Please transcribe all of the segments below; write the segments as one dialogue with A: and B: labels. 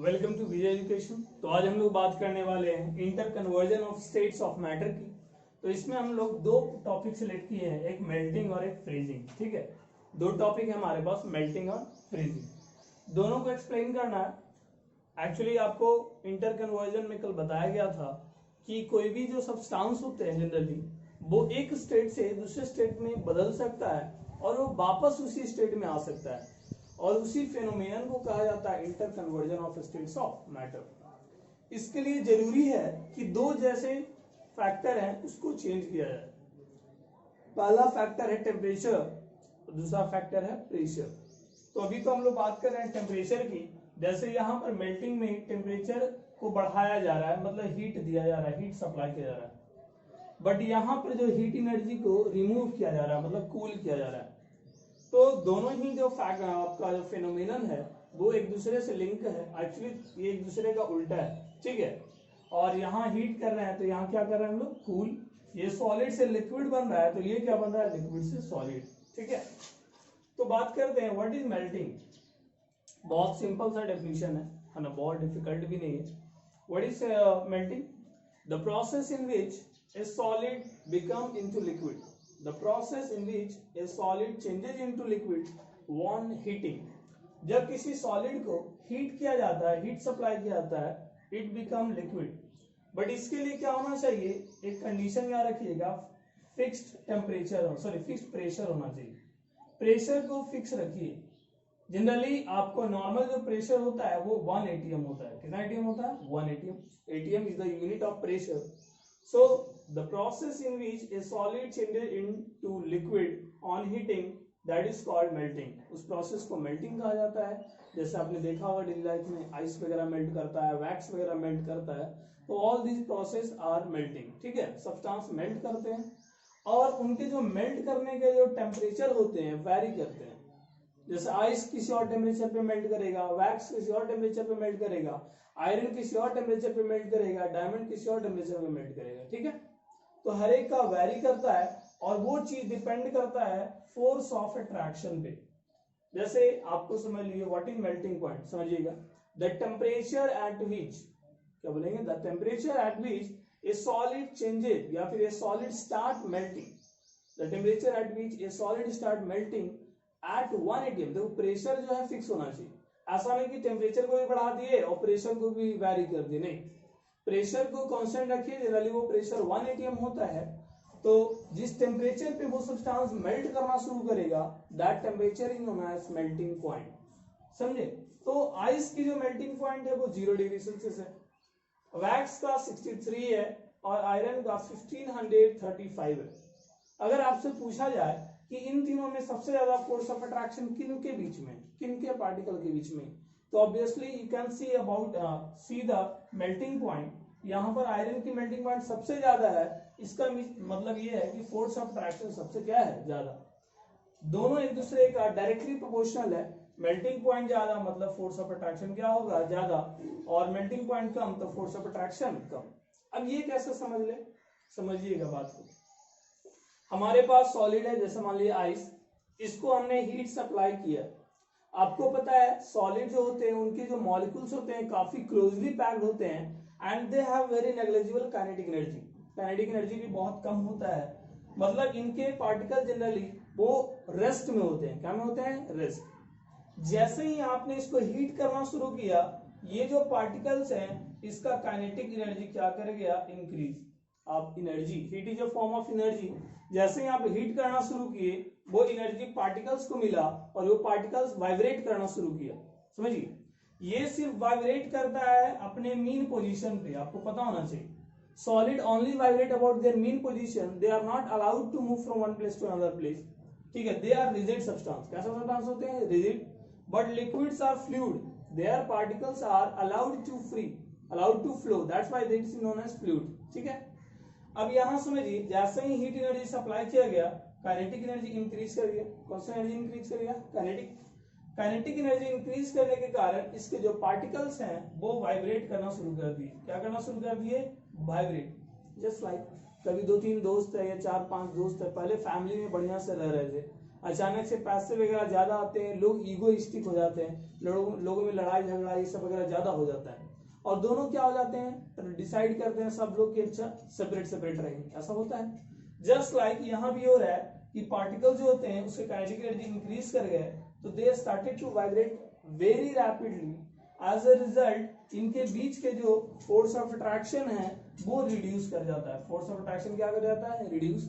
A: Welcome to Vijay education. तो आज हम लोग बात करने वाले हैं inter conversion of states of matter की। तो इसमें हम लोग दो टॉपिक सिलेक्ट किए हैं, एक मेल्टिंग और एक फ्रीजिंग। ठीक है, दो टॉपिक है हमारे पास, मेल्टिंग और फ्रीजिंग। दोनों को एक्सप्लेन करना है। एक्चुअली आपको इंटर कन्वर्जन में कल बताया गया था कि कोई भी जो सब्सटेंस होते हैं जनरली वो एक स्टेट से दूसरे स्टेट में बदल सकता है और वो वापस उसी स्टेट में आ सकता है, और उसी फेनोमेनन को कहा जाता है inter conversion of states of matter. इसके लिए जरूरी है कि दो जैसे फैक्टर हैं उसको चेंज किया जाए। पहला फैक्टर है टेम्परेचर और दूसरा फैक्टर है प्रेशर। तो अभी तो हम लोग बात कर रहे हैं टेम्परेचर की। जैसे यहाँ पर मेल्टिंग में टेम्परेचर को बढ़ाया जा रहा है, मतलब हीट दिया जा रहा है, हीट सप्लाई किया जा रहा है। बट यहाँ पर जो हीट एनर्जी को रिमूव किया जा रहा है, मतलब कूल किया जा रहा है। तो दोनों ही जो आपका जो फेनोमेनन है वो एक दूसरे से लिंक है। एक्चुअली ये एक दूसरे का उल्टा है, ठीक है। और यहाँ हीट कर रहे हैं तो यहाँ क्या कर रहे हैं हम लोग, कूल। ये सॉलिड से लिक्विड बन रहा है तो ये क्या बन रहा है, लिक्विड से सॉलिड। ठीक है, तो बात करते हैं व्हाट इज मेल्टिंग। बहुत सिंपल सा डेफिनेशन है ना, बहुत डिफिकल्ट भी नहीं है। What is melting? The process in which a solid become into liquid. The process in which a solid changes into liquid on heating। जब किसी सॉलिड को हीट किया जाता है, हीट सप्लाई किया जाता है, इट बिकम लिक्विड। बट इसके लिए क्या होना चाहिए, एक कंडीशन याद रखिएगा, फिक्स्ड टेम्परेचर, फिक्स्ड प्रेशर होना चाहिए। प्रेशर को फिक्स रखिए। जनरली आपको नॉर्मल जो प्रेशर होता है वो 1 atm होता है। कितना एटीएम होता है? 1 atm। atm is the unit of pressure. So the process in which a solid changes into liquid on heating, that is called melting। उस प्रोसेस को मेल्टिंग कहा जाता है। जैसे आपने देखा होगा डेली लाइफ में आइस वगैरह मेल्ट करता है, वैक्स वगैरह मेल्ट करता है, तो all this process are melting. ठीक है, सब्सटेंस मेल्ट करते हैं और उनके जो मेल्ट करने के जो टेम्परेचर होते हैं वैरी करते हैं। जैसे आइस किसी और टेम्परेचर पे मेल्ट करेगा, वैक्स किसी और टेम्परेचर पे मेल्ट करेगा, आयरन किसी और टेम्परेचर पे मेल्ट करेगा, डायमंड किसी और टेम्परेचर पे मेल्ट करेगा। ठीक है, तो हर एक का वैरी करता है और वो चीज डिपेंड करता है फोर्स ऑफ अट्रैक्शन पे। जैसे आपको समझ लीजिए व्हाट इज मेल्टिंग पॉइंट, समझिएगा। द टेम्परेचर एट विच, क्या बोलेंगे, the temperature at which a solid changes या फिर a solid start melting. The temperature at which a solid start melting at 1 atm। देखो प्रेशर जो है फिक्स होना चाहिए। ऐसा नहीं कि टेम्परेचर को भी बढ़ा दिए और प्रेशर को भी वैरी कर दिए, नहीं। प्रेशर को कांस्टेंट रखिए। जनरली वो प्रेशर 1 atm होता है। तो जिस टेम्परेचर पे वो सब्सटेंस मेल्ट करना शुरू करेगा, that temperature is known as melting point. समझे? तो आइस की जो मेल्टिंग पॉइंट है वो 0 डिग्री सेल्सियस है, वैक्स का 63 है और आयरन का 1535 है। अगर आपसे पूछा जाए कि इन तीनों में सबसे ज्यादा फोर्स ऑफ अट्रैक्शन किन के बीच में, किन के पार्टिकल के बीच में, तो obviously you can see the melting point. यहाँ पर आयरन की मेल्टिंग पॉइंट सबसे ज्यादा है। इसका मतलब ये है कि फोर्स ऑफ अट्रैक्शन सबसे क्या है, ज्यादा। दोनों एक दूसरे का डायरेक्टली प्रोपोर्शनल है। मेल्टिंग पॉइंट ज्यादा मतलब फोर्स ऑफ अट्रैक्शन क्या होगा, ज्यादा, और मेल्टिंग पॉइंट कम तो फोर्स ऑफ अट्रैक्शन कम। अब ये कैसे समझ ले, समझिएगा बात को। हमारे पास सॉलिड है, जैसे मान लीजिए आइस, इसको हमने हीट सप्लाई किया। आपको पता है सॉलिड जो होते हैं उनके जो मॉलिक्यूल्स होते हैं काफी क्लोजली पैक्ड होते हैं and they have very negligible kinetic energy. Kinetic energy भी बहुत कम होता है, मतलब इनके पार्टिकल जनरली वो रेस्ट में होते हैं। क्या में होते हैं? रेस्ट। जैसे ही आपने इसको हीट करना शुरू किया, ये जो पार्टिकल्स हैं इसका काइनेटिक एनर्जी क्या कर गया, इंक्रीज। आप energy, heat is a form of energy. जैसे ही आप हीट करना शुरू किए वो एनर्जी पार्टिकल्स को मिला और वो पार्टिकल्स वाइब्रेट करना शुरू किया। समझिए, ये सिर्फ वाइब्रेट करता है अपने मीन पोजीशन पे, आपको पता होना चाहिए। Solid only vibrate about their mean position, they are not allowed to move from one place to another place. ठीक है, दे आर रिजिड सब्सटेंस। क्या सब्सटेंस होते हैं? Rigid. But liquids are fluid, their particles are allowed to flow, that's why this is known as fluid. ठीक है, अब यहां समझिए, जैसे ही हीट एनर्जी सप्लाई किया गया, काइनेटिक एनर्जी इंक्रीज कर गया। कौन सा एनर्जी इंक्रीज कर गया? काइनेटिक एनर्जी इंक्रीज करने के कारण इसके जो पार्टिकल्स हैं वो वाइब्रेट करना शुरू कर दिए। क्या करना शुरू कर दिए? वाइब्रेट। जस्ट लाइक कभी 2-3 दोस्त है या 4-5 दोस्त है, पहले फैमिली में बढ़िया से रह रहे थे, अचानक से पैसे वगैरह ज्यादा आते हैं, लोग ईगोइस्टिक हो जाते हैं, लोगों में लड़ाई झगड़ा ये सब वगैरह ज्यादा हो जाता है, और दोनों क्या हो जाते हैं, डिसाइड करते हैं सब लोग कि अच्छा सेपरेट सेपरेट रहेंगे, ऐसा होता है। जस्ट लाइक यहाँ भी हो रहा है कि पार्टिकल जो होते हैं उसके काइनेटिक एनर्जी इंक्रीज कर गए, तो they started to vibrate very rapidly. As a result इनके बीच के जो फोर्स ऑफ अट्रैक्शन है वो रिड्यूस कर जाता है। फोर्स ऑफ अट्रैक्शन क्या कर जाता है, रिड्यूस,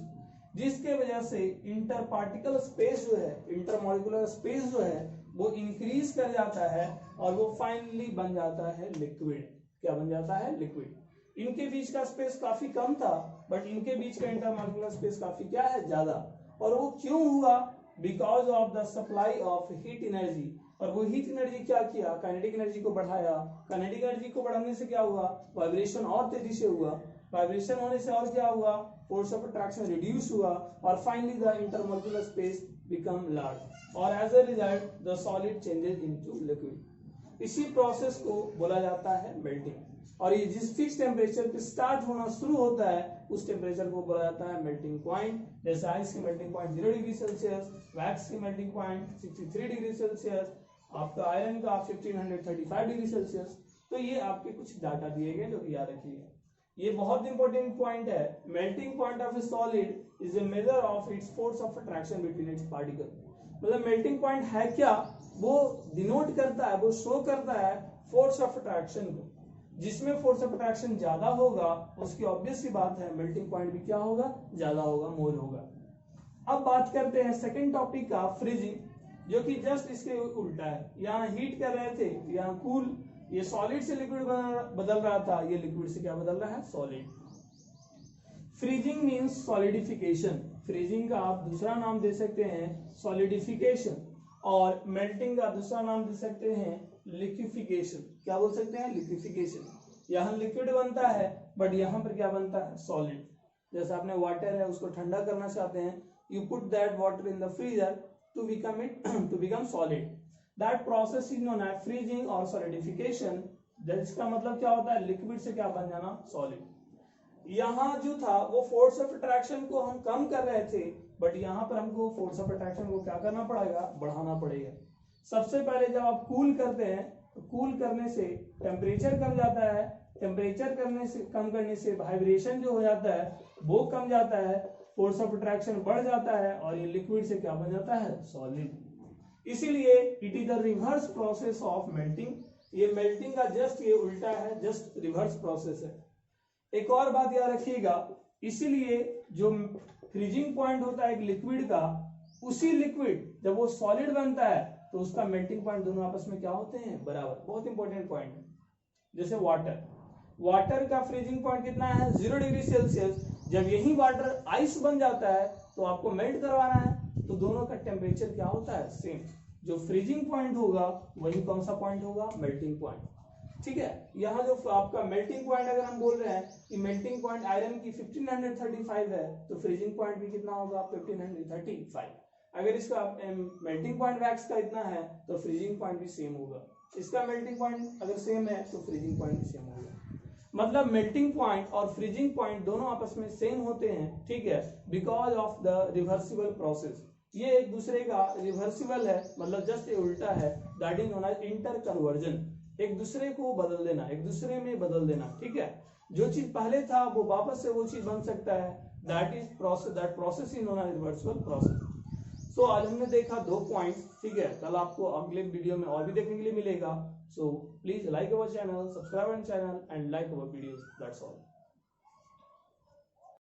A: जिसके वजह से इंटर पार्टिकल स्पेस जो है, इंटरमॉलिक्यूलर स्पेस जो है वो इंक्रीज कर जाता है और वो फाइनली बन जाता है लिक्विड। क्या बन जाता है, लिक्विड। इनके बीच का स्पेस काफी कम था, बट इनके बीच का इंटरमॉलिक्यूलर स्पेस काफी क्या है, ज्यादा। और वो क्यों हुआ, because of the supply of heat energy. और वो हीट एनर्जी क्या किया, काइनेटिक एनर्जी को बढ़ाया। काइनेटिक एनर्जी को बढ़ाने से क्या हुआ, वाइब्रेशन और तेजी से हुआ। वाइब्रेशन होने से और क्या हुआ, फोर्स ऑफ अट्रैक्शन रिड्यूस हुआ, और finally the intermolecular space become large, और as a result the solid changes into liquid. इसी प्रोसेस को बोला जाता है मेल्टिंग। और ये जिस फिक्स टेम्परेचर पे स्टार्ट होना शुरू होता है उस टेम्परेचर को बोला जाता है मेल्टिंग पॉइंट। जैसे आइस की melting point 0 degree Celsius, wax की मेल्टिंग पॉइंट 63 डिग्री सेल्सियस, आपका आयरन का 1535 डिग्री सेल्सियस। तो ये आपके कुछ डाटा दिए गए जो कि याद रखिएगा। ये बहुत इंपॉर्टेंट पॉइंट है। Melting point of A solid is a measure of its force of attraction between its particle. मतलब मेल्टिंग पॉइंट है क्या, वो डिनोट करता है, वो शो करता है फोर्स ऑफ अट्रैक्शन को। जिसमें फोर्स ऑफ अट्रैक्शन ज्यादा होगा उसकी ऑब्वियस सी बात है मेल्टिंग पॉइंट भी क्या होगा, ज्यादा होगा, मोर होगा। अब बात करते हैं सेकंड टॉपिक का, फ्रीजिंग, जो कि जस्ट इसके उल्टा है। यहाँ हीट कर रहे थे, यहाँ कूल, ये सॉलिड से लिक्विड बदल रहा था, ये लिक्विड से क्या बदल रहा है, solid. Freezing means solidification. Freezing का आप दूसरा नाम दे सकते हैं सॉलिडिफिकेशन, और मेल्टिंग का दूसरा नाम दे सकते हैं लिक्विफिकेशन। क्या बोल सकते हैं, लिक्विफिकेशन। यहाँ लिक्विड बनता है बट यहाँ पर क्या बनता है, सॉलिड। जैसे आपने वाटर है उसको ठंडा करना चाहते हैं, you put that water in the freezer to become solid. That process is known as freezing और सॉलिडिफिकेशन। जिसका मतलब क्या होता है, लिक्विड से क्या बन जाना, सॉलिड। यहाँ जो था वो फोर्स ऑफ अट्रैक्शन को हम कम कर रहे थे, बट यहाँ पर हमको फोर्स ऑफ अट्रैक्शन को क्या करना पड़ेगा, बढ़ाना पड़ेगा। सबसे पहले जब आप कूल करते हैं तो कूल करने से टेम्परेचर कम जाता है, टेम्परेचर कम करने से वाइब्रेशन जो हो जाता है वो कम जाता है, फोर्स ऑफ अट्रैक्शन बढ़ जाता है, और ये लिक्विड से क्या बन जाता है, सॉलिड। इसीलिए it is the reverse process of melting. ये मेल्टिंग का जस्ट ये उल्टा है, जस्ट रिवर्स प्रोसेस है। एक और बात याद रखिएगा, इसीलिए जो फ्रीजिंग पॉइंट होता है एक लिक्विड का, उसी लिक्विड जब वो सॉलिड बनता है तो उसका मेल्टिंग पॉइंट दोनों आपस में क्या होते हैं, बराबर। बहुत इंपॉर्टेंट पॉइंट है। जैसे वाटर का फ्रीजिंग पॉइंट कितना है, 0 डिग्री सेल्सियस। जब यही वाटर आइस बन जाता है तो आपको मेल्ट करवाना है, तो दोनों का टेम्परेचर क्या होता है, सेम। जो फ्रीजिंग पॉइंट होगा वही कौन सा पॉइंट होगा, मेल्टिंग पॉइंट। ठीक है, यहाँ जो आपका मेल्टिंग पॉइंट अगर हम बोल रहे हैं कि मेल्टिंग पॉइंट आयरन की 1535 है, तो फ्रीजिंग पॉइंट भी कितना होगा, 1535। अगर इसका मेल्टिंग पॉइंट वैक्स का इतना है तो फ्रीजिंग पॉइंट भी सेम होगा। इसका मेल्टिंग पॉइंट अगर सेम है तो फ्रीजिंग पॉइंट भी सेम होगा। मतलब मेल्टिंग पॉइंट और फ्रीजिंग पॉइंट दोनों आपस में सेम होते हैं, ठीक है, because of the reversible process. ये एक दूसरे का रिवर्सिबल है, मतलब जस्ट ये उल्टा है, that is known as interconversion. एक दूसरे को बदल देना, एक दूसरे में बदल देना, ठीक है। जो चीज पहले था वो वापस से वो चीज बन सकता है, that is process, that process is known as reversible process. So आज हमने देखा 2 पॉइंट्स, ठीक है। कल आपको अगले वीडियो में और भी देखने के लिए मिलेगा। So please like our channel, subscribe our channel and like our videos, that's all.